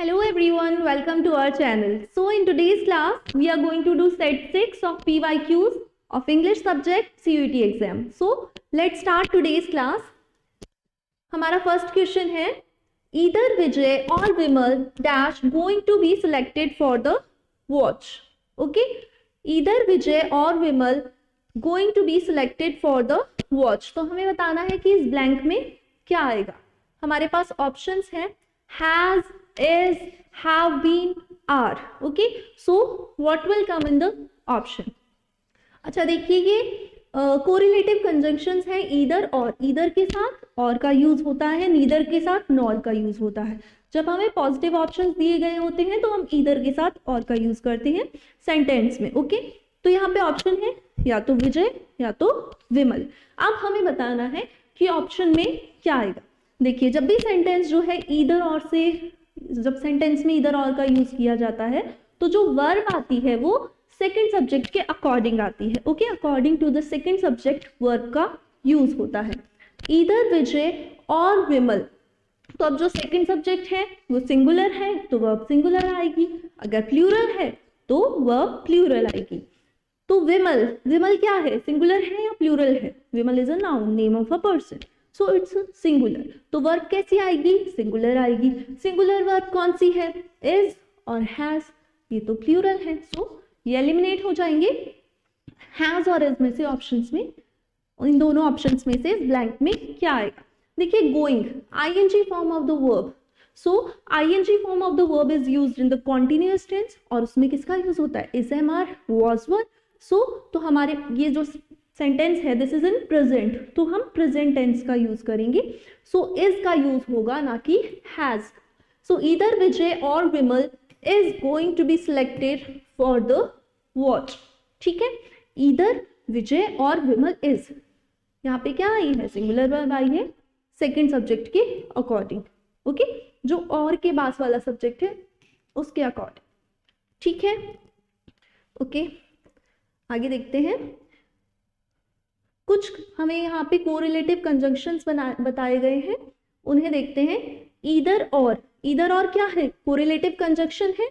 Hello everyone, welcome to our channel. So in today's class, we are going to do set 6 of PYQs of English subject CUET exam. So let's start today's class. हमारा first question है either Vijay or Vimal dash going to be selected for the watch. Okay, either Vijay or Vimal going to be selected for the watch. तो हमें बताना है कि इस blank में क्या आएगा. हमारे पास options हैं has, is, have been, are. Okay, so what will come in the option? अच्छा देखिए ये कोरिलेटिव कंजंक्शंस है ईदर और. ईदर के साथ और का यूज होता है, नीदर के साथ नॉर का यूज होता है. जब हमें पॉजिटिव ऑप्शंस दिए गए होते हैं तो हम ईदर के साथ और का यूज करते हैं सेंटेंस में. ओके, तो यहाँ पे ऑप्शन है या तो विजय या तो विमल. अब हमें बताना है कि ऑप्शन में क्या आएगा. देखिए जब भी सेंटेंस जो है ईदर और से, जब सेंटेंस में ईदर और का यूज किया जाता है तो जो वर्ब आती है वो सेकंड सब्जेक्ट के अकॉर्डिंग आती है. Okay, according to the second subject verb का यूज होता है. ईदर विजय और विमल, तो अब जो सेकंड सब्जेक्ट है वो सिंगुलर है तो वर्ब सिंगुलर आएगी, अगर प्लूरल है तो वर्ब प्लूरल आएगी. तो विमल, विमल क्या है, सिंगुलर है या प्लूरल है? Vimal is a noun, name of a person, so it's singular. तो वर्ब कैसी आएगी, सिंगुलर आएगी. सिंगुलर वर्ब कौन सी है, इज और हैज, ये तो प्लूरल है, सो ये एलिमिनेट हो जाएंगे. हैज और इज में से ऑप्शंस में, इन दोनों ऑप्शंस में से ब्लैंक में क्या आएगा. देखिए going, ING form of the verb. So ING form of the verb is used in the continuous tense और उसमें किसका यूज होता है, is, am, are, was, were. So तो हमारे ये जो सेंटेंस है दिस इज इन प्रेजेंट, तो हम प्रेजेंट टेंस का यूज करेंगे. सो इज का यूज होगा ना कि हैज. सो ईदर विजय और Vimal is going to be selected for the watch. ठीक है, ईदर विजय और विमल इज, यहाँ पे क्या आई है, सिंगुलर वर्ब आई है सेकंड सब्जेक्ट के अकॉर्डिंग. ओके, जो और के पास वाला सब्जेक्ट है उसके अकॉर्डिंग. ठीक है, ओके, आगे देखते हैं. कुछ हमें यहाँ पे कोरिलेटिव कंजंक्शंस बताए गए हैं, उन्हें देखते हैं. ईदर और, ईदर और क्या है, कोरिलेटिव कंजंक्शन है.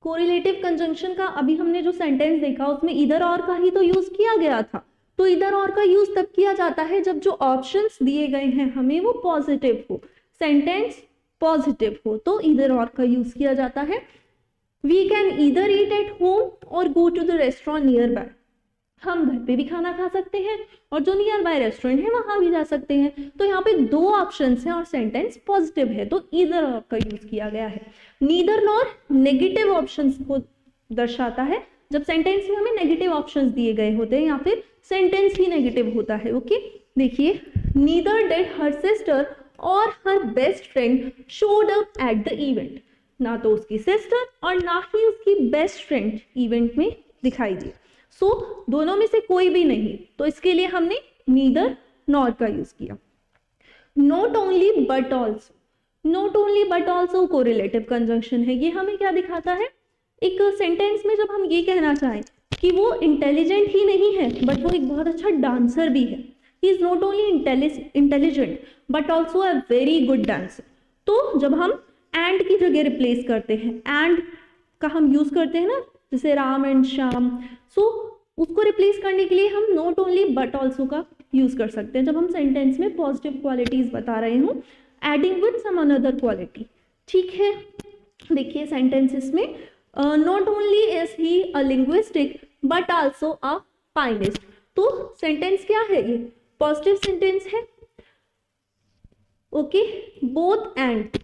कोरिलेटिव कंजंक्शन का अभी हमने जो सेंटेंस देखा उसमें ईदर और का ही तो यूज किया गया था. तो ईदर और का यूज तब किया जाता है जब जो ऑप्शंस दिए गए हैं हमें वो पॉजिटिव हो, सेंटेंस पॉजिटिव हो, तो ईदर और का यूज किया जाता है. We can either eat at home और go to the restaurant nearby. हम घर पे भी खाना खा सकते हैं और जो नियर बाय रेस्टोरेंट है वहां भी जा सकते हैं. तो यहाँ पे दो ऑप्शंस हैं और सेंटेंस पॉजिटिव है तो ईदर और का यूज किया गया है. नीदर नॉर नेगेटिव ऑप्शंस को दर्शाता है. जब सेंटेंस में हमें नेगेटिव ऑप्शंस दिए गए होते हैं या फिर सेंटेंस ही नेगेटिव होता है. ओके, देखिए नीदर डिड हर सिस्टर और her best friend showed up at the event. ना तो उसकी सिस्टर और ना ही उसकी बेस्ट फ्रेंड इवेंट में दिखाई दी. सो दोनों में से कोई भी नहीं, तो इसके लिए हमने नीदर नॉर का यूज किया. Not only but also, not only but also correlative conjunction है. ये हमें क्या दिखाता है, एक सेंटेंस में जब हम ये कहना चाहें कि वो इंटेलिजेंट ही नहीं है बट वो एक बहुत अच्छा डांसर भी है, he is not only intelligent but also a very good dancer. तो जब हम एंड की जगह रिप्लेस करते हैं, एंड का हम यूज करते हैं ना, जैसे राम एंड श्याम, सो उसको रिप्लेस करने के लिए हम नॉट ओनली बट ऑल्सो का यूज कर सकते हैं जब हम सेंटेंस में पॉजिटिव क्वालिटीज बता रहे हूँ, adding with some another quality. ठीक है, देखिए सेंटेंसेस में not only is he a linguistic but also a pianist. तो सेंटेंस क्या है, ये पॉजिटिव सेंटेंस है. ओके, बोथ एंड,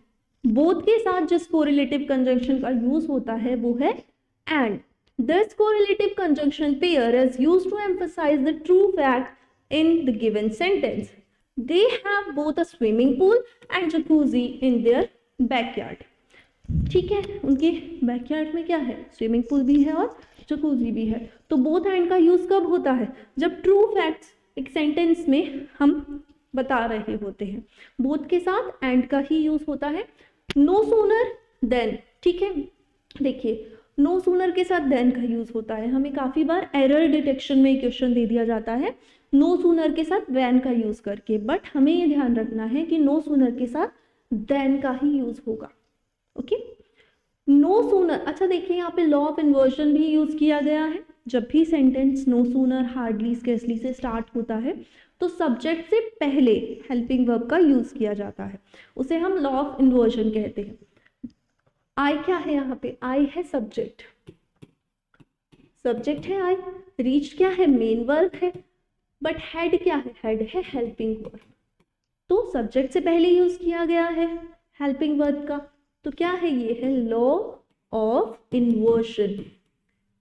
बोथ के साथ जिस कोरिलेटिव कंजंक्शन का यूज होता है वो है and. This correlative conjunction pair is used to emphasize the true fact in the given sentence. They have both a swimming pool and jacuzzi in their backyard. ठीक है, उनके बैकयार्ड में क्या है, स्विमिंग पूल भी है और जकूजी भी है. तो बोथ एंड का यूज कब होता है, जब ट्रू फैक्ट्स एक सेंटेंस में हम बता रहे होते हैं. बोथ के साथ एंड का ही यूज होता है. नो सूनर देन, ठीक है, देखिए नो सूनर के साथ देन का यूज होता है. हमें काफी बार एरर डिटेक्शन में क्वेश्चन दे दिया जाता है नो सूनर के साथ व्हेन का यूज करके, बट हमें ये ध्यान रखना है कि नो सूनर के साथ देन का ही यूज होगा. ओके। नो सूनर, अच्छा देखिए यहाँ पे लॉ ऑफ इन्वर्जन भी यूज किया गया है। जब भी sentence no sooner, hardly, scarcely से स्टार्ट होता है तो सब्जेक्ट से पहले हेल्पिंग वर्ब का यूज किया जाता है, उसे हम लॉ ऑफ इन्वर्जन कहते हैं। आई क्या है यहाँ पे, आई है सब्जेक्ट, सब्जेक्ट है आई। रीच क्या है, मेन वर्ब है। बट हेड क्या है, हेड है हेल्पिंग वर्ब। तो सब्जेक्ट से पहले यूज किया गया है हेल्पिंग वर्ब का, तो क्या है, ये है law of inversion.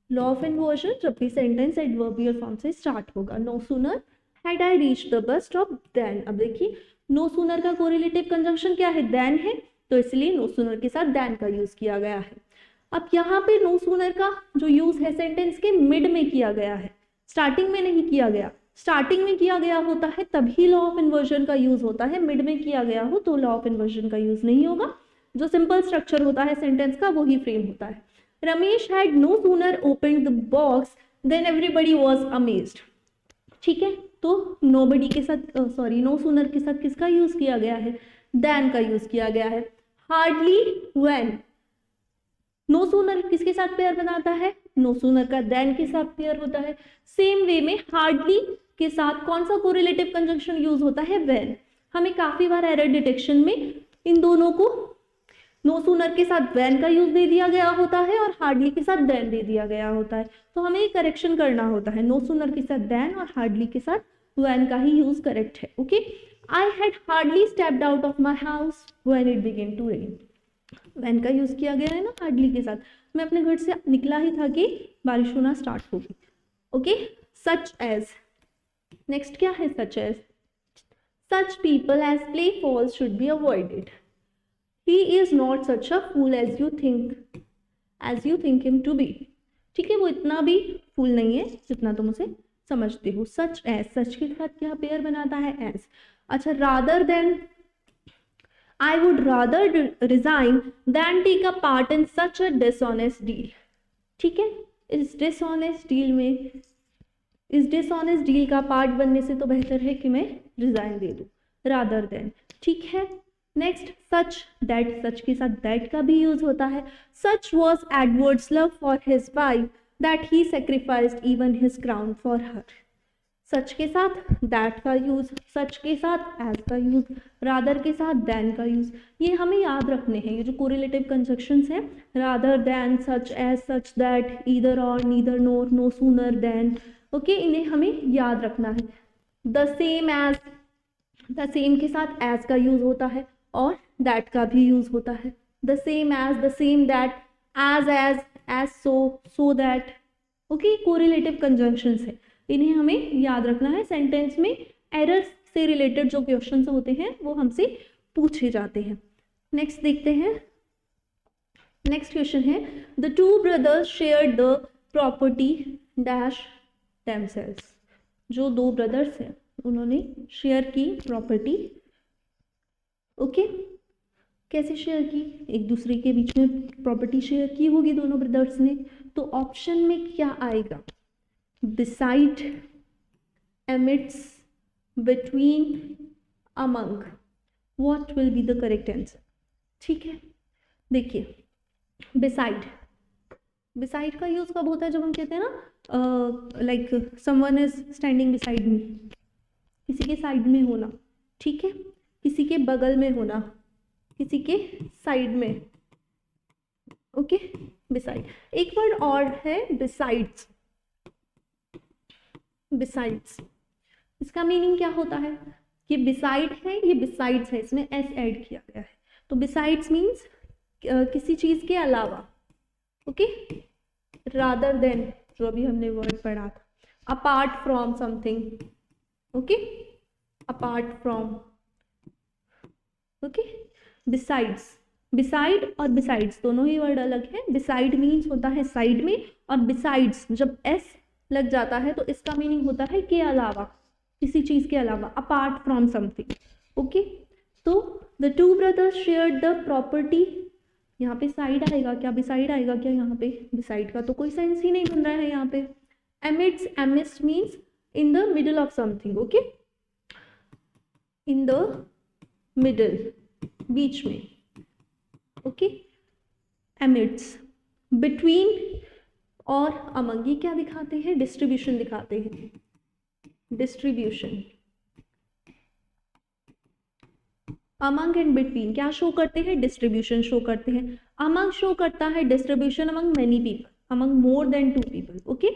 Law of inversion, जब भी सेंटेंस एडवर्बियल फॉर्म से स्टार्ट होगा। No sooner had I reach the bus stop then. अब देखिए नो सूनर का कोरिलेटिव कंजंक्शन क्या है, देन है, तो इसलिए नो सूनर के साथ देन का यूज किया गया है। अब यहाँ पे नो सूनर का जो यूज है सेंटेंस के मिड में किया गया है, स्टार्टिंग में नहीं किया गया। स्टार्टिंग में किया गया होता है तभी लॉ ऑफ इन्वर्जन का यूज होता है, मिड में किया गया हो तो लॉ ऑफ इन्वर्जन का यूज नहीं होगा। जो सिंपल स्ट्रक्चर होता है सेंटेंस का वही फ्रेम होता है। Ramesh had no sooner open the box then everybody was amazed. ठीक है, तो नोबडी के साथ सॉरी नो सूनर के साथ किसका यूज किया गया है, देन का यूज किया गया है। हार्डली व्हेन, नो सूनर किसके साथ पेयर बनाता है, नो सूनर का देन के साथ पेयर होता है। सेम वे में हार्डली के साथ कौन सा कोरिलेटिव कंजंक्शन यूज होता है, व्हेन। हमें काफी बार एरर डिटेक्शन में इन दोनों को नो सूनर के साथ व्हेन का यूज दे दिया गया होता है और हार्डली के साथ देन दे दिया गया होता है, तो हमें करेक्शन करना होता है। नो सूनर के साथ देन और हार्डली के साथ व्हेन का ही यूज करेक्ट है। Okay, I had hardly stepped out of my house when it began to rain. When का यूज किया गया है ना हार्डली के साथ, मैं अपने घर से निकला ही था कि बारिश होना स्टार्ट होगी। ओके, सच एज, नेक्स्ट क्या है, such as. Such people as play false should be avoided. He is not such a fool as you think him to be। ठीक है, वो इतना भी फूल नहीं है जितना तुम उसे समझते हो। सच एज, सच के साथ क्या पेयर बनाता है, एज। अच्छा, rather than, I would rather resign than take a part in such a dishonest deal। ठीक है, इस डिसऑनेस्ट डील का पार्ट बनने से तो बेहतर है कि मैं रिजाइन दे दूं, रादर देन। ठीक है, नेक्स्ट सच दैट, सच के साथ दैट का भी यूज होता है। Such was Edward's love for his wife that he sacrificed even his crown for her. Such के साथ दैट का यूज, सच के साथ एज का यूज, रादर के साथ देन का यूज। ये हमें याद रखने हैं, ये जो कोरिलेटिव कंजंक्शंस हैं, rather than, such as, such that, either or, neither nor, no sooner than. Okay, इन्हें हमें याद रखना है। The same as, the same के साथ एज का यूज होता है और दैट का भी यूज होता है। The same as, the same that, as so, so that. Okay, correlative conjunctions है, इन्हें हमें याद रखना है। सेंटेंस में एरर्स से रिलेटेड जो क्वेश्चंस होते हैं वो हमसे पूछे जाते हैं। नेक्स्ट देखते हैं, नेक्स्ट क्वेश्चन है the two brothers share the property dash themselves. जो दो ब्रदर्स हैं उन्होंने शेयर की प्रॉपर्टी। ओके, कैसे शेयर की, एक दूसरे के बीच में प्रॉपर्टी शेयर की होगी दोनों ब्रदर्स ने, तो ऑप्शन में क्या आएगा, beside, amidst, between, among, what will be the correct answer। ठीक है, देखिए beside का यूज कब होता है, जब हम कहते हैं ना like someone is standing beside me, किसी के साइड में होना। ठीक है, किसी के बगल में होना, किसी के साइड में। Okay, beside. एक वर्ड और है बिसाइड्स, बिसाइड्स, इसका मीनिंग क्या होता है, ये बिसाइड है, ये बिसाइड्स है, इसमें एस ऐड किया गया है, तो बिसाइड्स मीन्स किसी चीज के अलावा। ओके, रादर देन जो अभी हमने वर्ड पढ़ा था, apart from something. Okay, apart from. Okay, besides, beside और बिसाइड्स दोनों ही वर्ड अलग है। बिसाइड मीन्स होता है साइड में, और बिसाइड्स जब एस लग जाता है तो इसका मीनिंग होता है के अलावा, किसी चीज के अलावा, अपार्ट फ्रॉम समथिंग। ओके, तो the two brothers shared the property, यहाँ पे साइड आएगा क्या, बिसाइड आएगा क्या, यहाँ पे बिसाइड का तो कोई सेंस ही नहीं बन रहा है यहाँ पे। Amidst, amidst means in the middle of something. Okay, in the middle, बीच में। ओके, एमिड्स, बिटवीन और अमंग, ये क्या दिखाते हैं? डिस्ट्रीब्यूशन दिखाते हैं, डिस्ट्रीब्यूशन। अमंग एंड बिटवीन क्या शो करते हैं? डिस्ट्रीब्यूशन शो करते हैं। अमंग शो करता है distribution among many people, among more than 2 people, okay.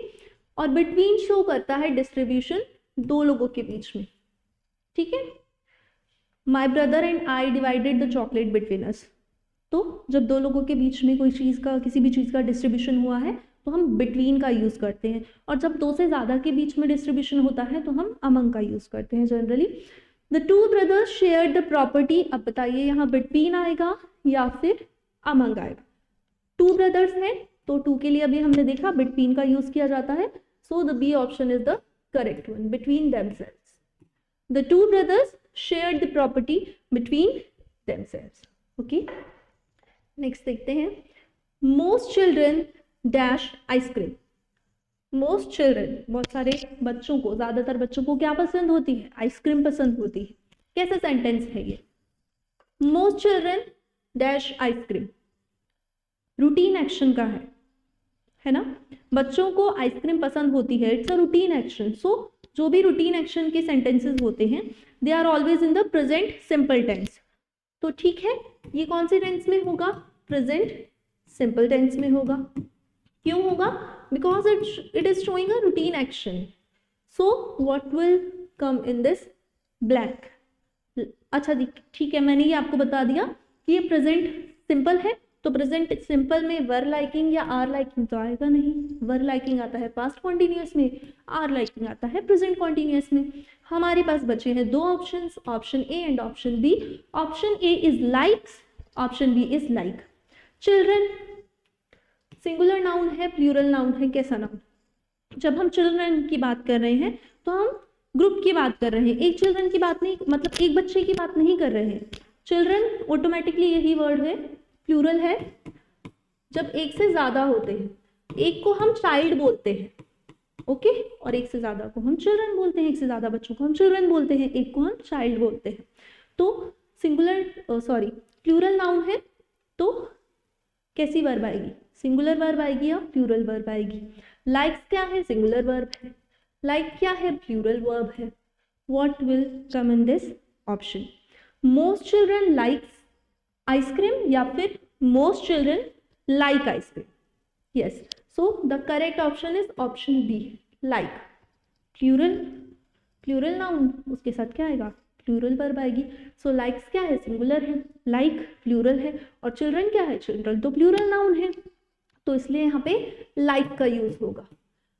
और बिटवीन शो करता है डिस्ट्रीब्यूशन 2 लोगों के बीच में, ठीक है। My brother and I divided the chocolate between us, तो जब 2 लोगों के बीच में कोई चीज़ का, किसी भी चीज़ का डिस्ट्रीब्यूशन हुआ है तो हम बिटवीन का यूज़ करते हैं, और जब 2 से ज़्यादा के बीच में डिस्ट्रीब्यूशन होता है तो हम अमंग का यूज़ करते हैं generally. The 2 brothers share the property, अब बताइए यहाँ बिटवीन आएगा या फिर अमंग आएगा? 2 brothers हैं तो 2 के लिए अभी हमने देखा बिटवीन का यूज़ किया जाता है, so the B option is the correct one, between themselves. The 2 brothers shared the property between themselves. Okay. Next देखते हैं, most children dash ice cream. Most children, बहुत सारे बच्चों को, ज़्यादातर बच्चों को क्या पसंद होती है? आइसक्रीम पसंद होती है। कैसा सेंटेंस है ये? Most children dash ice cream, routine action का है ना? बच्चों को आइसक्रीम पसंद होती है, it's a routine action. So जो भी रूटीन एक्शन के सेंटेंसेस होते हैं they are always in the present simple tense. तो ठीक है, ये कौन से टेंस में होगा? प्रेजेंट सिंपल टेंस में होगा। क्यों होगा? Because it is showing a routine action. So what will come in this? Black. अच्छा ठीक है, मैंने ये आपको बता दिया कि ये प्रेजेंट सिंपल है, तो प्रेजेंट सिंपल में वर लाइकिंग या आर लाइकिंग तो आएगा नहीं। वर लाइकिंग आता है पास्ट कॉन्टिन्यूअस में, आर लाइकिंग आता है प्रेजेंट कॉन्टिन्यूअस में। हमारे पास बचे हैं 2 options, option A and option B. Option A is likes, option B is like. Children singular noun है, प्लूरल नाउन है, कैसा नाउन? जब हम चिल्ड्रन की बात कर रहे हैं तो हम ग्रुप की बात कर रहे हैं, एक चिल्ड्रन की बात नहीं, मतलब एक बच्चे की बात नहीं कर रहे हैं। चिल्ड्रन ऑटोमेटिकली यही वर्ड है, प्लूरल है जब एक से ज्यादा होते हैं। एक को हम चाइल्ड बोलते हैं, ओके, और एक से ज्यादा को हम चिल्ड्रन बोलते हैं, एक से ज्यादा बच्चों को हम चिल्ड्रन बोलते हैं, एक को हम चाइल्ड बोलते हैं। तो सिंगुलर प्लूरल नाउन है तो कैसी वर्ब आएगी? सिंगुलर वर्ब आएगी या प्लूरल वर्ब आएगी? लाइक्स क्या है? सिंगुलर वर्ब है। लाइक क्या है? प्लूरल वर्ब है। What will come in this option? Most children likes ice cream या फिर most children like ice cream? Yes, so the correct option is option B, like. Plural noun, उसके साथ क्या आएगा? प्लूरल वर्ब आएगी। सो लाइक्स क्या है? सिंगुलर है, लाइक प्लूरल है, और चिल्ड्रन क्या है? चिल्ड्रन तो प्लूरल नाउन है, तो इसलिए यहाँ पे लाइक का यूज होगा।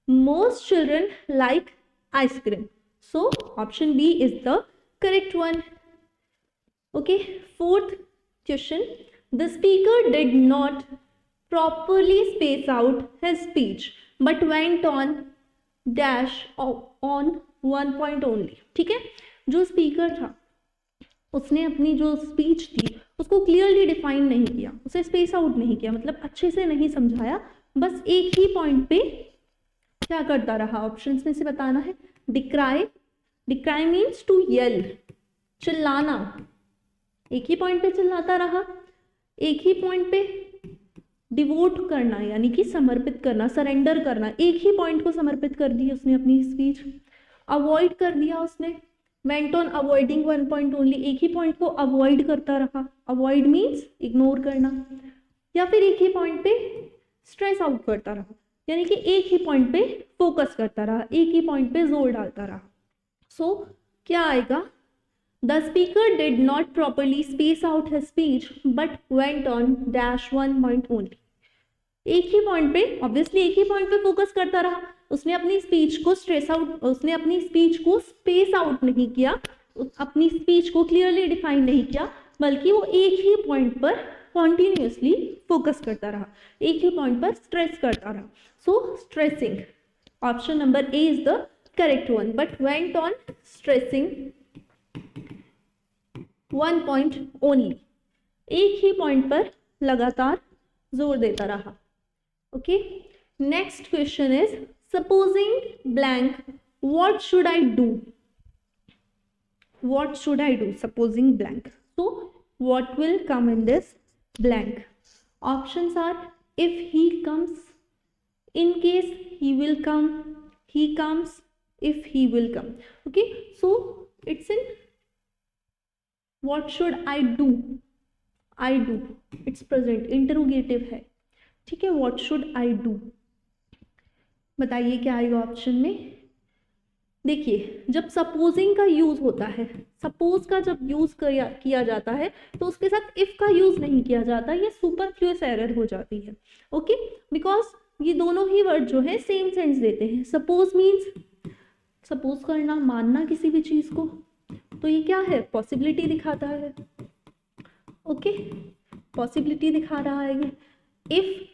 Most children like ice cream, so option B is the correct one. Okay, 4th question, the speaker did not properly space out his speech but went on dash on one point only। ठीक है, जो speaker था उसने अपनी जो speech थी उसको clearly define नहीं किया, उसे स्पेस आउट नहीं किया, मतलब अच्छे से नहीं समझाया, बस एक ही पॉइंट पे क्या करता रहा। ऑप्शंस में से बताना है। Decry, decry means to L, चिल्लाना, एक ही पॉइंट पे चिल्लाता रहा, एक ही पॉइंट पे डिवोट करना यानी कि समर्पित करना, सरेंडर करना, एक ही पॉइंट को समर्पित कर दी उसने अपनी स्पीच। अवॉइड कर दिया उसने, went on avoiding one point only, एक ही पॉइंट को अवॉइड करता रहा, अवॉइड मीन्स इग्नोर करना, या फिर एक ही पॉइंट पे स्ट्रेस आउट करता रहा यानी कि एक ही पॉइंट पे फोकस करता रहा, एक ही पॉइंट पे जोर डालता रहा। सो क्या आएगा? The speaker did not properly space out his speech but went on dash one point only। एक ही पॉइंट पे, ऑब्वियसली एक ही पॉइंट पे फोकस करता रहा, उसने अपनी स्पीच को उसने अपनी स्पीच को स्पेस आउट नहीं किया, अपनी स्पीच को क्लियरली डिफाइन नहीं किया, बल्कि वो एक ही पॉइंट पर कॉन्टिन्यूसली फोकस करता रहा, एक ही पॉइंट पर स्ट्रेस करता रहा। So stressing, option number A is the correct one, but went on stressing one point only, एक ही पॉइंट पर लगातार जोर देता रहा। Okay, next question is supposing blank what should I do? What should I do supposing blank? So what will come in this blank? Options are if he comes, in case he will come, he comes, if he will come. Okay, so it's in what should I do, I do, it's present interrogative है, ठीक है. what should I do, बताइए क्या आएगा option में. देखिए जब supposing का यूज होता है, सपोज का जब यूज किया जाता है तो उसके साथ इफ का यूज नहीं किया जाता, ये सुपरफ्लुअस एरर हो जाती है. ओके, बिकॉज ये दोनों ही वर्ड जो है सेम सेंस देते हैं. सपोज मीन्स सपोज करना, मानना किसी भी चीज को, तो ये क्या है, पॉसिबिलिटी दिखाता है. ओके, पॉसिबिलिटी दिखा रहा है ये. इफ,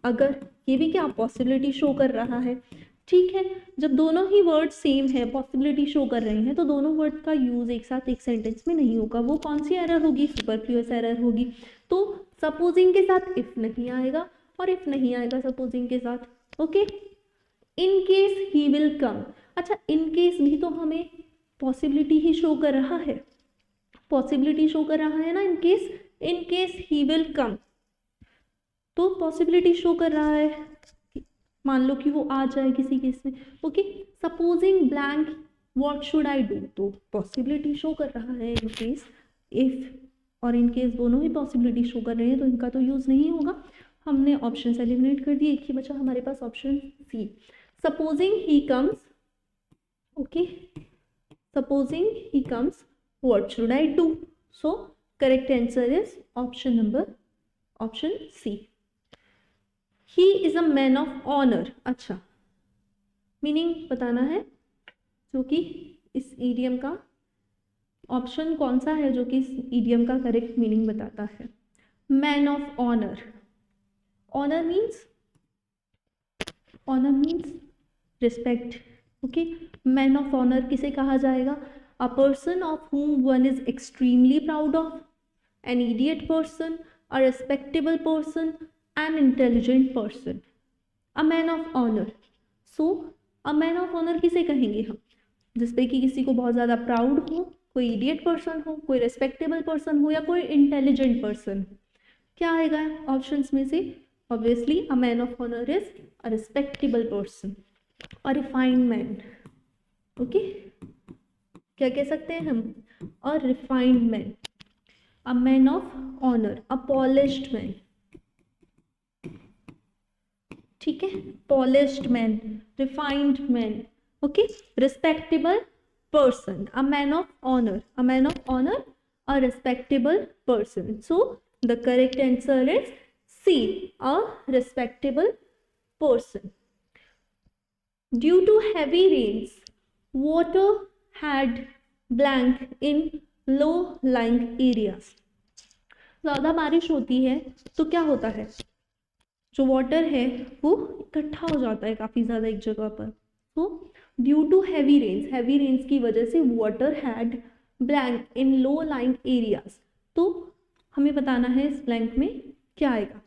अगर, ये भी क्या पॉसिबिलिटी शो कर रहा है. ठीक है, जब दोनों ही वर्ड सेम है, पॉसिबिलिटी शो कर रहे हैं, तो दोनों वर्ड का यूज एक साथ एक सेंटेंस में नहीं होगा. वो कौन सी एरर होगी, सुपरफ्लुअस एरर होगी. तो सपोजिंग के साथ इफ नहीं आएगा और इफ नहीं आएगा सपोजिंग के साथ. Okay, in case he will come. अच्छा, इन केस भी तो हमें पॉसिबिलिटी ही शो कर रहा है, पॉसिबिलिटी शो कर रहा है ना. In case he will come, तो पॉसिबिलिटी शो कर रहा है, मान लो कि वो आ जाए किसी केस में. Okay, supposing blank what should I do, तो पॉसिबिलिटी शो कर रहा है. इन केस, इफ और इन केस दोनों ही पॉसिबिलिटी शो कर रहे हैं, तो इनका तो यूज नहीं होगा. हमने ऑप्शन एलिमिनेट कर दिए, एक ही बचा हमारे पास option C. Supposing he comes, okay, supposing he comes what should I do. So correct answer is option number, option C. He is a man of honour. अच्छा, मीनिंग बताना है, जो कि इस ईडियम का ऑप्शन कौन सा है जो कि इस ईडियम का करेक्ट मीनिंग बताता है. Man of honour, honour means, honour means respect. Okay, man of honour किसे कहा जाएगा, a person of whom one is extremely proud of, an idiot person, a respectable person, an intelligent person. A man of honor. So a man of honor किसे कहेंगे हम, जिसपे कि किसी को बहुत ज़्यादा प्राउड हो, कोई इडियट पर्सन हो, कोई रेस्पेक्टेबल पर्सन हो, या कोई इंटेलिजेंट पर्सन. क्या आएगा ऑप्शंस में से, obviously a man of honour is a respectable person, a refined man. Okay, क्या कह सकते हैं हम, a refined man. A man of honour, a polished man. ठीक है, polished man, refined man. Okay, respectable person, a man of honour, a man of honour, a respectable person. So the correct answer is C, a respectable person. Due to heavy rains water had blank in low lying areas. ज़्यादा बारिश होती है तो क्या होता है, जो water है वो इकट्ठा हो जाता है काफ़ी ज़्यादा एक जगह पर. तो due to heavy rains, heavy rains की वजह से water had blank in low lying areas. तो हमें बताना है इस ब्लैंक में क्या आएगा,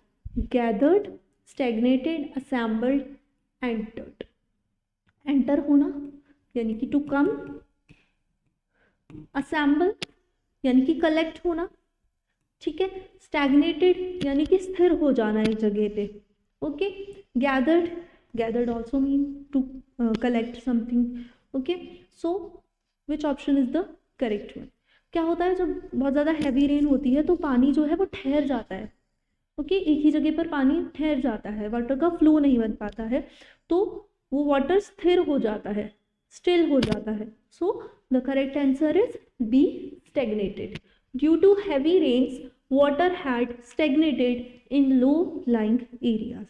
gathered, stagnated, assembled, entered. Enter होना यानी कि टू कम, असेंबल यानी कि कलेक्ट होना, ठीक है, स्टैग्नेटेड यानी कि स्थिर हो जाना एक जगह पे. ओके, gathered, gathered also mean to collect something. Okay, so which option is the correct one. क्या होता है, जब बहुत ज़्यादा हैवी रेन होती है तो पानी जो है वो ठहर जाता है. ओके, एक ही जगह पर पानी ठहर जाता है, वाटर का फ्लो नहीं बन पाता है, तो वो वाटर स्थिर हो जाता है, स्टिल हो जाता है. So the correct answer is B, stagnated. Due to heavy rains water had stagnated in low lying areas.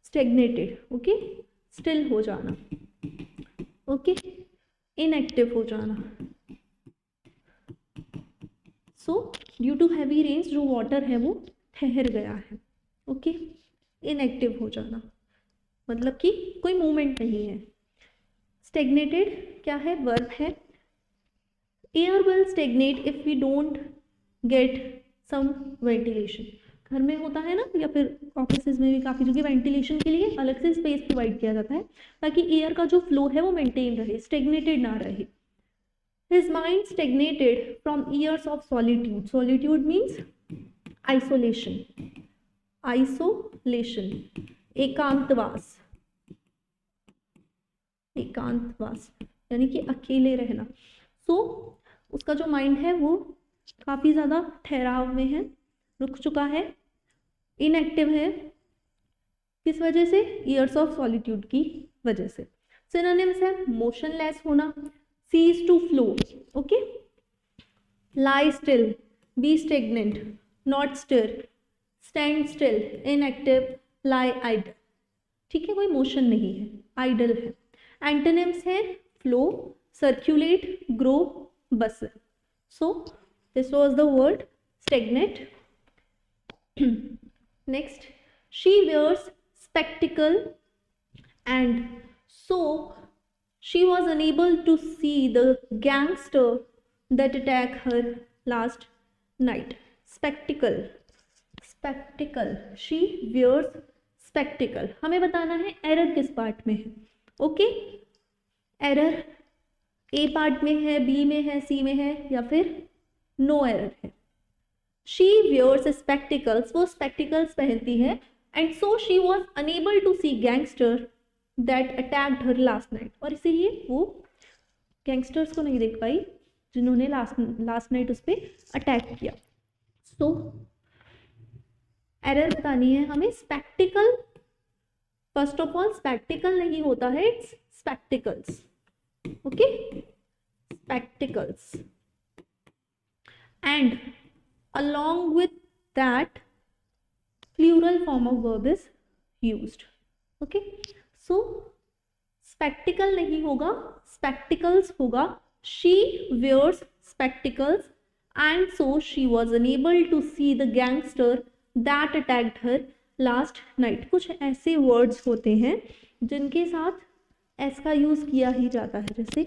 Stagnated, okay, still हो जाना, okay, inactive हो जाना. so due to heavy rains जो water है वो ठहर गया है. okay, inactive हो जाना मतलब कि कोई मूवमेंट नहीं है. stagnated क्या है, वर्ब है. air will stagnate if we don't get some ventilation. घर में होता है ना, या फिर ऑफिस में भी काफ़ी जगह वेंटिलेशन के लिए अलग से स्पेस प्रोवाइड किया जाता है ताकि एयर का जो फ्लो है वो मेंटेन रहे, स्टेगनेटेड ना रहे. His mind स्टेगनेटेड from years of solitude. Solitude means isolation. Isolation, एकांतवास, एकांतवास यानी कि अकेले रहना। सो उसका जो माइंड है वो काफ़ी ज़्यादा ठहराव में है, रुक चुका है, इनएक्टिव है। किस वजह से? ईयर्स ऑफ सॉलिट्यूड की वजह से। सिनोनिम्स है मोशनलेस होना, cease to flow, okay, lie still, be stagnant, not stir, stand still, inactive, lie idle. ठीक है, कोई मोशन नहीं है, आइडल है। एंटोनिम्स है flow, circulate, grow, Bansal. So this was the word stagnant. Next, she wears spectacle and so she was unable to see the gangster that attacked her last night. Spectacle, spectacle, she wears spectacle। हमें बताना है error किस part में है। Okay, error ए part में है, B में है, सी में है, या फिर नो एरर है। शी wears spectacles, वो spectacles पहनती है, and so she was unable to see gangster that attacked her last night, और इसीलिए वो गैंगस्टर्स को नहीं देख पाई जिन्होंने लास्ट नाइट उस पर अटैक किया। सो एरर बतानी है हमें। Spectacled, first of all spectacled नहीं होता है, it's spectacles, okay, spectacles. And along with that plural form of verb is used, okay, so spectacle नहीं होगा, spectacles होगा। she wears spectacles and so she was unable to see the gangster that attacked her last night। कुछ ऐसे words होते हैं जिनके साथ s का यूज किया ही जाता है, जैसे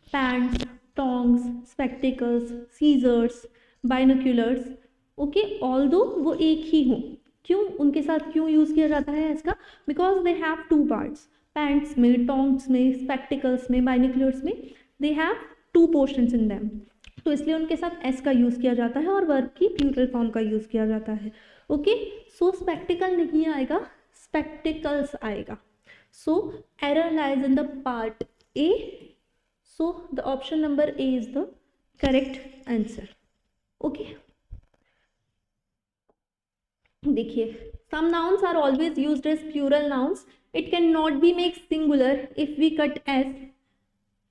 pants, tongs, spectacles, scissors, binoculars, okay, although वो एक ही हों। क्यों उनके साथ क्यों यूज़ किया जाता है इसका? Because they have two parts, pants में, टोंग्स में, स्पेक्टिकल्स में, बाइनोक्यूलर्स में, they have two portions in them, तो इसलिए उनके साथ एस का यूज़ किया जाता है और वर्ब की प्लूरल फॉर्म का यूज़ किया जाता है। ओके, सो स्पेक्टिकल नहीं आएगा, स्पेक्टिकल्स आएगा। So error lies in the part A, so the option number A is the correct answer. Okay, देखिए, some nouns are always used as plural nouns. It cannot be made singular if we cut s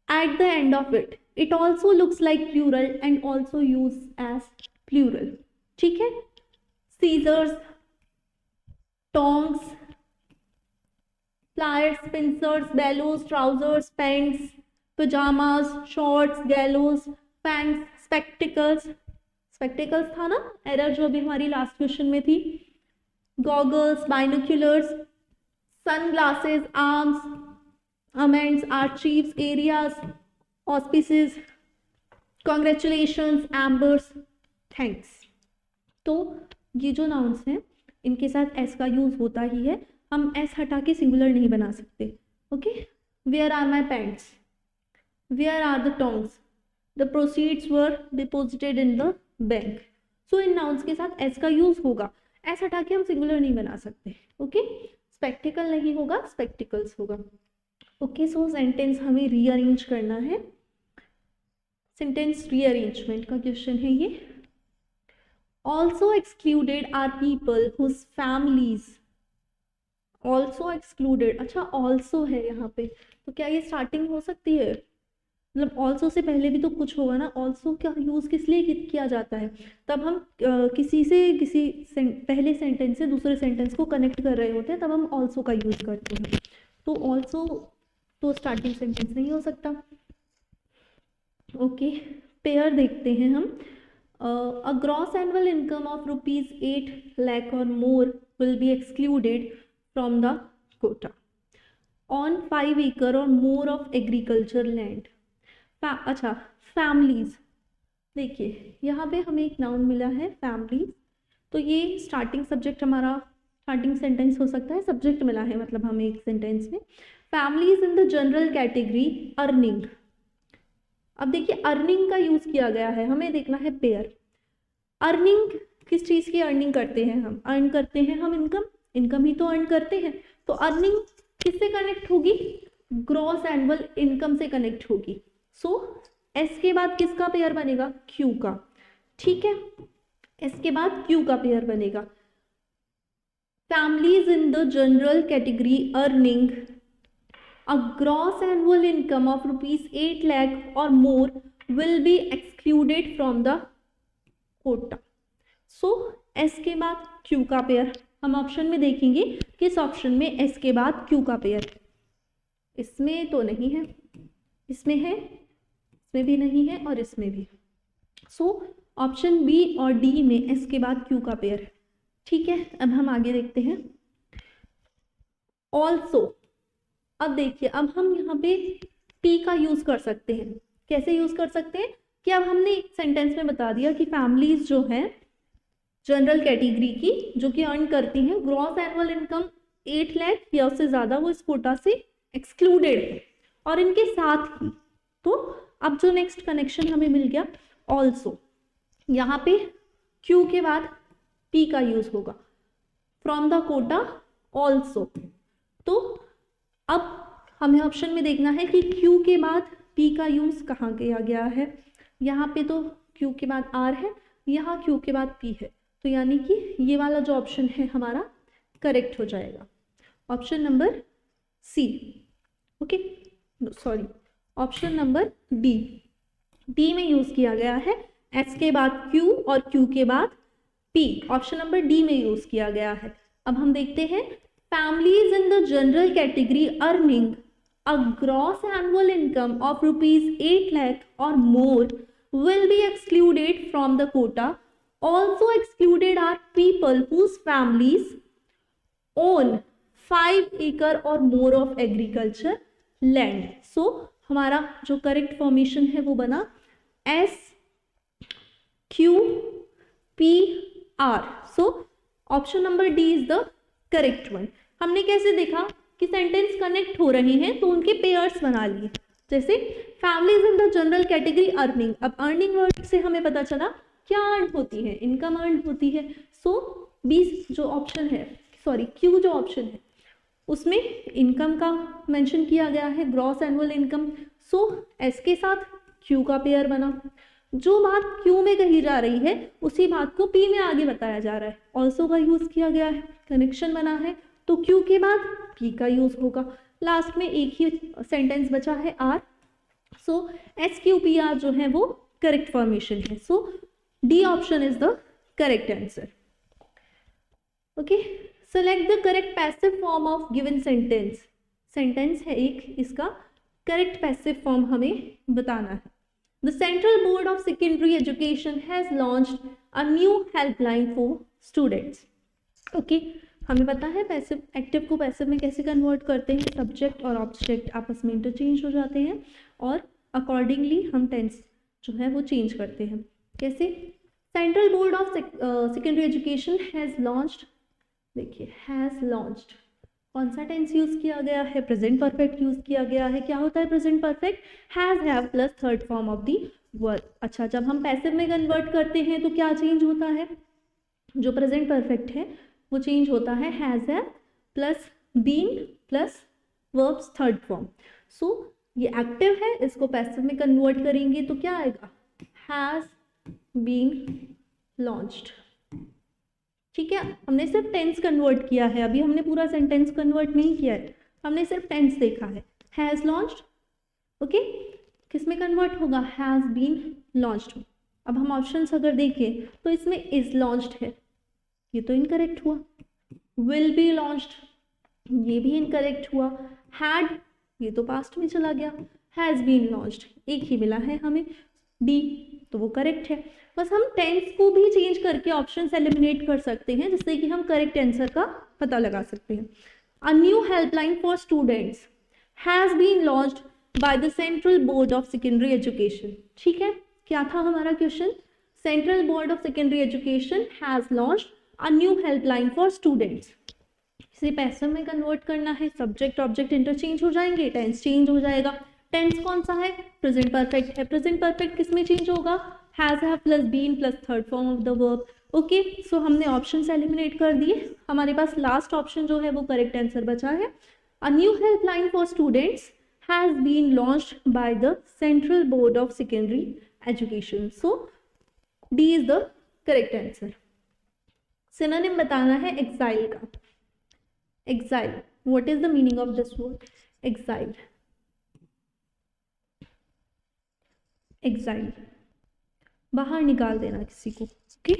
at the end of it. It also looks like plural and also used as plural. ठीक है, scissors, tongs, pliers, pincers, bellows, trousers, pants, pajamas, shorts, gallows, pants, spectacles, spectacles था ना error जो अभी हमारी last question में थी। Goggles, binoculars, sunglasses, arms, amends, archives, areas, auspices, congratulations, embers, thanks. तो ये जो नाउन्स हैं इनके साथ एस का यूज होता ही है, हम एस हटा के सिंगुलर नहीं बना सकते। Okay, where are my pants, where are the tongs, the proceeds were deposited in the bank. So इन नाउन्स के साथ एस का यूज होगा, एस हटा के हम सिंगुलर नहीं बना सकते। ओके, स्पेक्टिकल नहीं होगा, स्पेक्टिकल्स होगा। ओके, सो सेंटेंस हमें रीअरेंज करना है। सेंटेंस रीअरेंजमेंट का क्वेश्चन है ये। Also excluded are people whose families, also excluded, अच्छा ऑल्सो है यहाँ पे, तो क्या ये स्टार्टिंग हो सकती है? मतलब ऑल्सो से पहले भी तो कुछ होगा ना। ऑल्सो का यूज़ किस लिए किया जाता है? तब हम किसी पहले सेंटेंस से दूसरे सेंटेंस को कनेक्ट कर रहे होते हैं, तब हम ऑल्सो का यूज़ करते हैं। तो ऑल्सो तो स्टार्टिंग सेंटेंस नहीं हो सकता। ओके, पेयर देखते हैं हम। A gross annual income of ₹8 lakh or more will be excluded from the quota on 5 acre or more of agriculture land. अच्छा, फैमिलीज, देखिए यहाँ पे हमें एक नाउन मिला है फैमिलीज, तो ये स्टार्टिंग सब्जेक्ट हमारा स्टार्टिंग सेंटेंस हो सकता है, सब्जेक्ट मिला है मतलब हमें एक सेंटेंस में। Families in the general category earning. अब देखिए अर्निंग का यूज किया गया है, हमें देखना है पेयर। अर्निंग किस चीज़ की अर्निंग करते हैं? हम अर्न करते हैं हम इनकम ही तो अर्न करते हैं। तो अर्निंग किससे कनेक्ट होगी? ग्रॉस एनुअल इनकम से कनेक्ट होगी। सो एस के बाद किसका पेयर बनेगा? क्यू का। ठीक है, एस के बाद क्यू का पेयर बनेगा। Families in the general category earning a gross annual income of rupees 8 lakh or more will be excluded from the quota. So S के बाद Q का पेयर हम ऑप्शन में देखेंगे, किस ऑप्शन में S के बाद Q का पेयर? इसमें तो नहीं है, इसमें है, इसमें भी नहीं है और इसमें भी। सो ऑप्शन बी और डी में S के बाद Q का पेयर है। ठीक है, अब हम आगे देखते हैं। ऑल्सो, अब देखिए, अब हम यहाँ पे P का यूज कर सकते हैं। कैसे यूज कर सकते हैं कि अब हमने एक सेंटेंस में बता दिया कि फैमिलीज जो हैं जनरल कैटेगरी की, जो कि अर्न करती हैं ग्रॉस एनुअल इनकम 8 लाख या उससे ज़्यादा, वो इस कोटा से एक्सक्लूडेड है। और इनके साथ ही, तो अब जो नेक्स्ट कनेक्शन हमें मिल गया ऑल्सो, यहाँ पे Q के बाद P का यूज होगा, फ्रॉम द कोटा ऑल्सो। तो अब हमें ऑप्शन में देखना है कि Q के बाद P का यूज कहाँ किया गया है। यहाँ पे तो Q के बाद R है, यहाँ Q के बाद P है, तो यानी कि ये वाला जो ऑप्शन है हमारा करेक्ट हो जाएगा, option number C. Okay, sorry, option number D. D में यूज किया गया है, S के बाद Q और Q के बाद P, ऑप्शन नंबर डी में यूज किया गया है। अब हम देखते हैं, families in the general category earning a gross annual income of rupees 8 lakh or more will be excluded from the quota. Also excluded are people whose families own 5 acre or more of agriculture land. So हमारा जो correct formation है वो बना S Q P R. So option number D is the correct one. हमने कैसे देखा कि sentence connect हो रहे हैं, तो उनके पेयर्स बना लिए। जैसे families in the general category earning, अब अर्निंग वर्ड से हमें पता चला क्या अर्न होती है, इनकम अर्न होती है। सो बी जो ऑप्शन है, सॉरी Q जो ऑप्शन है उसमें इनकम का मेंशन किया गया है, ग्रॉस एनुअल इनकम। सो S के साथ Q का पेयर बना। जो बात Q में कही जा रही है उसी बात को P में आगे बताया जा रहा है, ऑल्सो का यूज किया गया है, कनेक्शन बना है, तो Q के बाद P का यूज होगा। लास्ट में एक ही सेंटेंस बचा है R। सो SQPR जो है वो करेक्ट फॉर्मेशन है। So D option is the correct answer. Okay, select the correct passive form of given sentence. Sentence है एक, इसका करेक्ट पैसिव फॉर्म हमें बताना है। The Central Board of Secondary Education has launched a new helpline for students. Okay, हमें पता है passive active को पैसिव में कैसे कन्वर्ट करते हैं, सब्जेक्ट और ऑब्जेक्ट आपस में इंटरचेंज हो जाते हैं और अकॉर्डिंगली हम टेंस जो है वो चेंज करते हैं। कैसे? Central Board of Secondary Education has launched, देखिए हैज़ लॉन्च्ड, कौन सा टेंस यूज किया गया है? प्रेजेंट परफेक्ट यूज किया गया है। क्या होता है present perfect? Has have plus third form of the verb. अच्छा, जब हम पैसिव में कन्वर्ट करते हैं तो क्या चेंज होता है? जो प्रेजेंट परफेक्ट है वो चेंज होता है has have plus been plus verbs third form. So ये एक्टिव है, इसको पैसिव में कन्वर्ट करेंगे तो क्या आएगा? Has been launched. ठीक है, हमने सिर्फ टेंस कन्वर्ट किया है, अभी हमने पूरा सेंटेंस कन्वर्ट नहीं किया है, हमने सिर्फ टेंस देखा है। हैज़ लॉन्च्ड, ओके, किस में कन्वर्ट होगा? Has been launched. अब हम ऑप्शंस अगर देखें तो इसमें इज लॉन्च्ड है, ये तो इनकरेक्ट हुआ। विल बी लॉन्च्ड, ये भी इनकरेक्ट हुआ। हैड, ये तो पास्ट में चला गया। हैज़ बीन लॉन्च्ड, एक ही मिला है हमें, डी, तो वो करेक्ट है। बस हम टेंस को भी चेंज करके ऑप्शंस एलिमिनेट कर सकते हैं, जिससे कि हम करेक्ट आंसर का पता लगा सकते हैं। A new helpline for students has been launched by the Central Board of Secondary Education. ठीक है, क्या था हमारा question? Central Board of Secondary Education has launched a new helpline for students. इसे पैसिव में कन्वर्ट करना है, सब्जेक्ट ऑब्जेक्ट इंटरचेंज हो जाएंगे, टेंस चेंज हो जाएगा। टेंस कौन सा है? प्रेजेंट परफेक्ट है। प्रेजेंट परफेक्ट किस में चेंज होगा? Has have plus been plus third form of the verb. Okay, so हमने ऑप्शन एलिमिनेट कर दिए, हमारे पास लास्ट ऑप्शन जो है वो करेक्ट आंसर बचा है। A new helpline for students has been launched by the Central Board of Secondary Education, so D is the correct answer. Synonym बताना है एक्साइल का। Exile, what is the meaning of this word exile? Exile, बाहर निकाल देना किसी को, okay.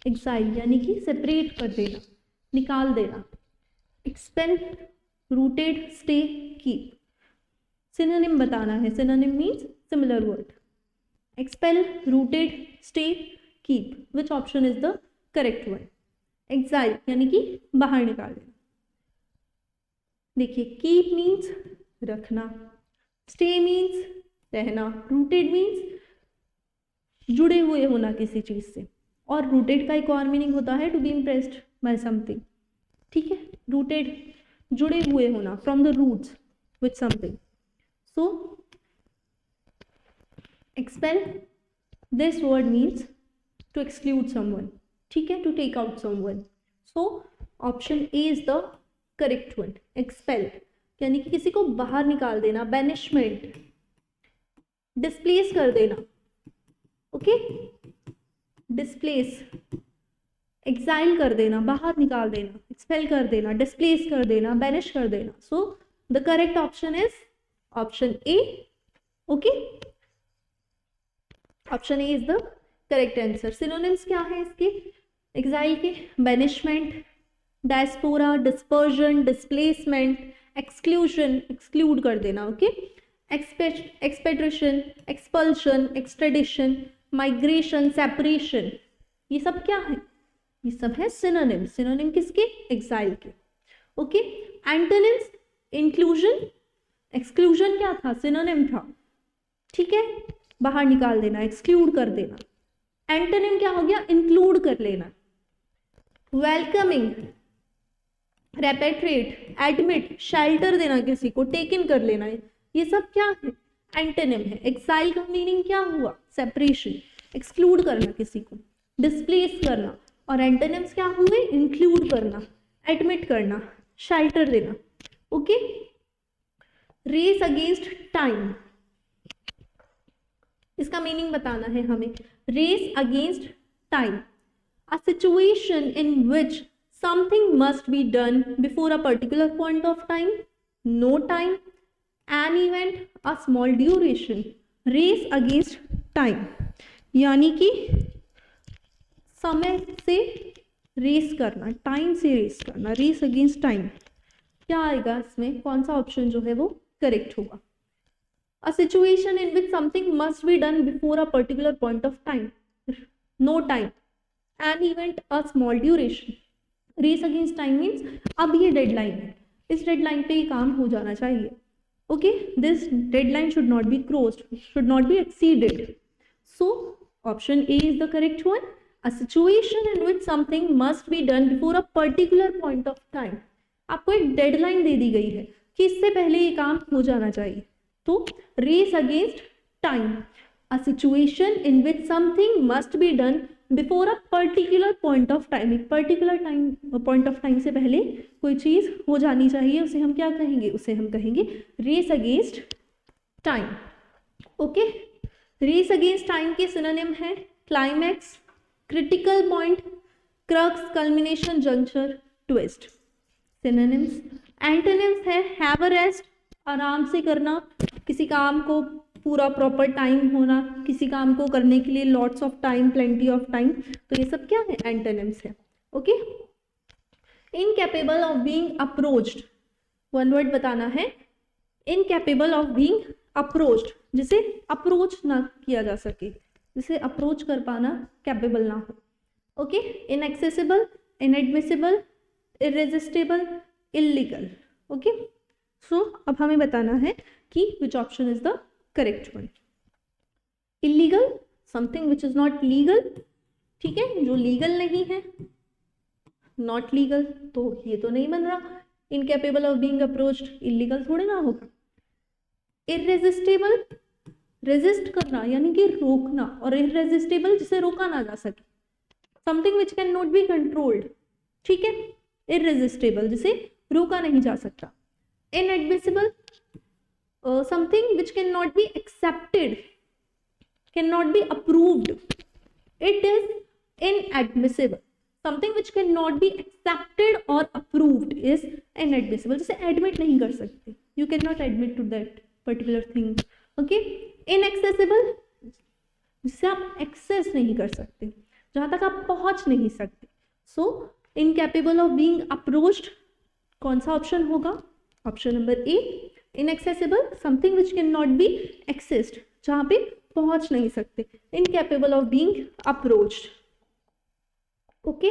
Exile यानी कि सेपरेट कर देना, निकाल देना। Expel, rooted, stay, keep. Synonym बताना है, synonym means similar word. Expel, rooted, stay, keep, which option is the correct one? Exile यानी कि बाहर निकाल देना। देखिए, कीप मीन्स रखना, स्टे मीन्स रहना, रूटेड मीन्स जुड़े हुए होना किसी चीज से, और रूटेड का एक और मीनिंग होता है to be impressed by something, ठीक है। रूटेड जुड़े हुए होना, from the roots with something. So expel, this word means to exclude someone, ठीक है, to take out someone. So option A is the correct one. Expel यानी कि किसी को बाहर निकाल देना, बैनिशमेंट, डिस्प्लेस कर देना, ओके। डिस्प्लेस, एक्साइल कर देना, बाहर निकाल देना, एक्सपेल कर देना, डिस्प्लेस कर देना, बैनिश कर देना। So the correct option is option A, okay. Option A is the correct answer. Synonyms क्या है इसके एक्साइल के? Banishment, diaspora, dispersion, displacement, exclusion, exclude कर देना, okay. Expatriation, expulsion, extradition, migration, separation, ये सब क्या है? ये सब है सिनोनिम। सिनोनिम किसके? एक्साइल के, ओके। एंटोनिम्स, इंक्लूजन, एक्सक्लूजन क्या था? सिनोनिम था, ठीक है, बाहर निकाल देना, एक्सक्लूड कर देना। एंटोनिम क्या हो गया? इंक्लूड कर लेना। वेलकमिंग, रेपेट्रेट, एडमिट, शेल्टर देना किसी को, टेक इन कर लेना, ये सब क्या है? एंटोनिम है। एक्साइल का मीनिंग क्या हुआ? सेपरेशन, एक्सक्लूड करना किसी को, डिस्प्लेस करना। और एंटोनिम्स क्या हुए? इंक्लूड करना, एडमिट करना, शेल्टर देना, ओके। रेस अगेंस्ट टाइम, इसका मीनिंग बताना है हमें। Race against time, a situation in which something must be done before a particular point of time, no time, an event, a small duration. Race against time यानी कि समय से race करना, time से रेस करना, रेस अगेंस्ट टाइम। क्या आएगा इसमें? कौन सा ऑप्शन जो है वो करेक्ट होगा? A situation in which something must be done before a particular point of time, no time, an event, a small duration. Race against time means अब ये डेडलाइन है, इस डेडलाइन पे ये काम हो जाना चाहिए, okay. This deadline should not be crossed, should not be exceeded. So option A is the correct one. A situation in which something must be done before a particular point of time. आपको एक deadline दे दी गई है कि इससे पहले ये काम हो जाना चाहिए, तो race against time, a situation in which something must be done before a particular point of time. एक particular time, point of time से पहले कोई चीज हो जानी चाहिए, उसे हम क्या कहेंगे? उसे हम कहेंगे race against time, okay. Race against time के सिनोनिम है climax, critical point, crux, culmination, juncture, twist. Synonyms, antonyms है हैव अ रेस्ट, आराम से करना, किसी काम को पूरा प्रॉपर टाइम होना, किसी काम को करने के लिए lots of time, plenty of time, तो ये सब क्या है? एंटोनिम्स है, okay. Incapable of being approached, one word बताना है, इनकैपेबल ऑफ बीइंग अप्रोच्ड, जिसे अप्रोच ना किया जा सके, जिसे अप्रोच कर पाना कैपेबल ना हो, okay. Inaccessible, inadmissible, irresistible, illegal, okay. So अब हमें बताना है कि which option is the correct one. Illegal, something which is not legal, ठीक है, जो लीगल नहीं है। नॉट लीगल तो ये तो नहीं बन रहा, incapable of being approached, illegal थोड़े ना होगा। इररेजिस्टेबल, रेजिस्ट करना यानी कि रोकना, और इररेजिस्टेबल जिसे रोका ना जा सके, something which can not be controlled, ठीक है, इररेजिस्टेबल, जिसे रोका नहीं जा सकता। Inadmissible, something which can not be accepted, can not be approved, it is inadmissible. Something which can not be accepted और अप्रूव्ड इज इनएडमिसिबल, जिसे एडमिट नहीं कर सकते, you can not admit to that particular thing, okay. Inaccessible, जिसे आप access नहीं कर सकते, जहां तक आप पहुंच नहीं सकते। सो इनकैपेबल ऑफ बीइंग अप्रोच्ड, कौन सा ऑप्शन होगा? Option number A, inaccessible, something which can not B accessed, जहां पे पहुंच नहीं सकते, incapable of being approached, okay.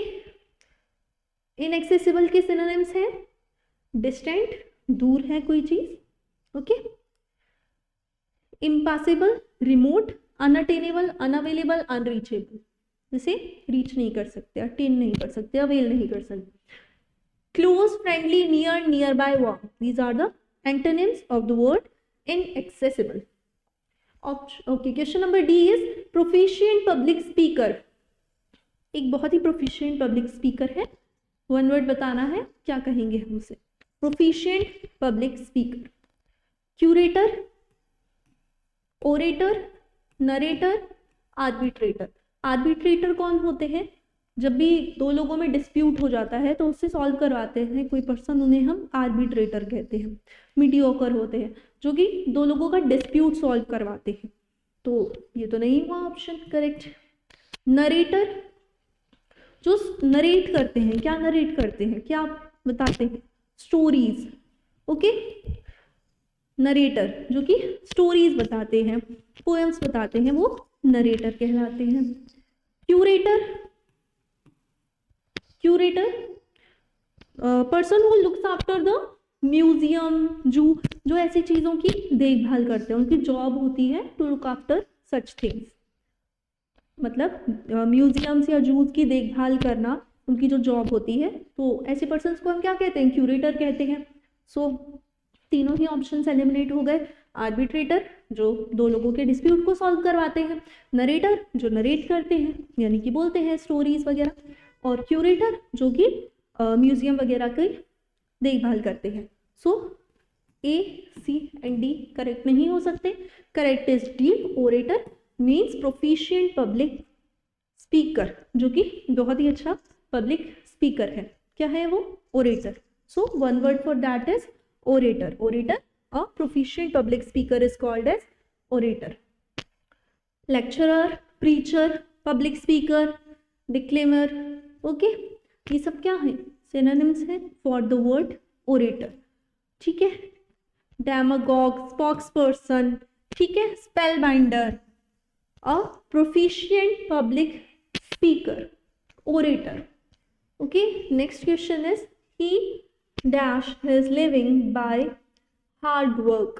Inaccessible के सिनोनिम्स हैं डिस्टेंट, दूर है कोई चीज, okay. Impossible, remote, unattainable, unavailable, unreachable, जिसे रीच नहीं कर सकते, अटेन नहीं कर सकते, अवेल नहीं कर सकते। Close, friendly, near, near by, warm, these are the antonyms of the word inaccessible. Okay, question number D is proficient public speaker. एक बहुत ही प्रोफिशिएंट पब्लिक स्पीकर है, वन वर्ड बताना है, क्या कहेंगे हम उसे? Proficient public speaker. Curator, orator, narrator, arbitrator. Arbitrator कौन होते हैं? जब भी दो लोगों में डिस्प्यूट हो जाता है तो उससे सॉल्व करवाते हैं कोई पर्सन, उन्हें हम आर्बिट्रेटर कहते हैं। मीडियोकर होते हैं जो कि दो लोगों का डिस्प्यूट सॉल्व करवाते हैं। तो ये तो नहीं हुआ ऑप्शन करेक्ट। नरेटर, जो नरेट करते हैं, क्या नरेट करते हैं, क्या बताते हैं? Stories, okay. नरेटर जो कि स्टोरीज बताते हैं, पोएम्स बताते हैं, वो नरेटर कहलाते हैं। Curator, curator person who looks after the museum, जो ऐसी चीजों की देखभाल करते हैं, उनकी जॉब होती है to look after such things. मतलब म्यूजियम्स या जूस की देखभाल करना उनकी जो जॉब होती है, तो ऐसे पर्सन को हम क्या कहते हैं? क्यूरेटर कहते हैं। सो तीनों ही ऑप्शंस एलिमिनेट हो गए। आर्बिट्रेटर जो दो लोगों के डिस्प्यूट को सॉल्व करवाते हैं, नरेटर जो नरेट करते हैं यानी कि बोलते हैं स्टोरीज वगैरह, और क्यूरेटर जो कि म्यूजियम वगैरह की देखभाल करते हैं। सो ए, सी एंड डी करेक्ट नहीं हो सकते। Correct is D, orator means proficient public speaker, जो कि बहुत ही अच्छा पब्लिक स्पीकर है। क्या है वो? Orator. So one word for that is orator. Orator, a proficient public speaker is called as orator. Lecturer, preacher, public speaker, declaimer, okay, ये सब क्या है? synonyms है for the word orator, ठीक है। demagogue, spokesperson, ठीक है। spellbinder, a proficient public speaker, orator, okay। next question is he dash his living by hard work.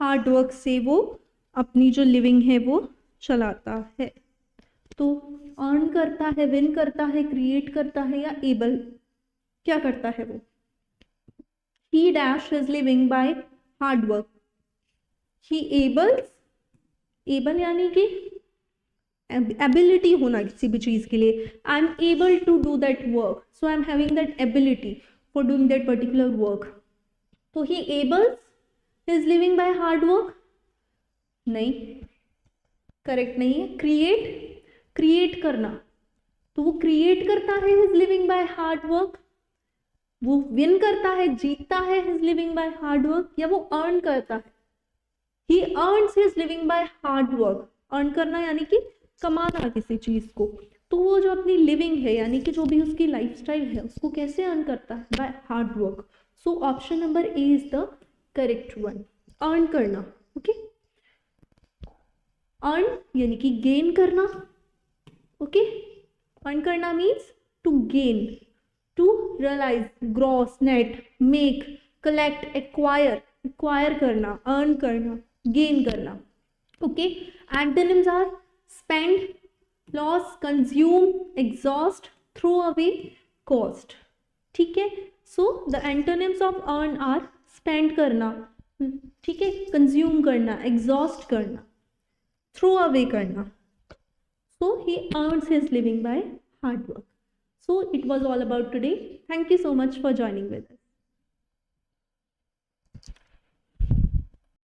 Hard work से वो अपनी जो लिविंग है वो चलाता है। तो अर्न करता है, विन करता है, क्रिएट करता है या एबल, क्या करता है वो? he dash his living by hard work. he enables, able यानी कि एबिलिटी होना किसी भी चीज के लिए। I am able to do that work, so I am having that ability for doing that particular work. तो he ables his living by hard work, नहीं, करेक्ट नहीं है। क्रिएट, क्रिएट करना, तो वो क्रिएट करता है his living by hard work. वो विन करता है, जीतता है his living by hard work, या वो अर्न करता है? ही earns his living by hard work. Earn करना यानी कि कमाना किसी चीज को, तो वो जो अपनी लिविंग है यानी कि जो भी उसकी लाइफस्टाइल है उसको कैसे अर्न करता है? By hard work. So option number A is the correct one, earn करना, ओके। अर्न यानी कि गेन करना, ओके। अर्न करना means to gain, to realise, gross, net, make, collect, acquire, acquire करना, अर्न करना, गेन करना, okay. Antonyms are spend, loss, consume, exhaust, throw away, cost, ठीक है। So the antonyms of earn are spend करना, ठीक है, consume करना, exhaust करना, थ्रो अवे करना। So he earns his living by hard work. So it was all about today. Thank you so much for joining with us.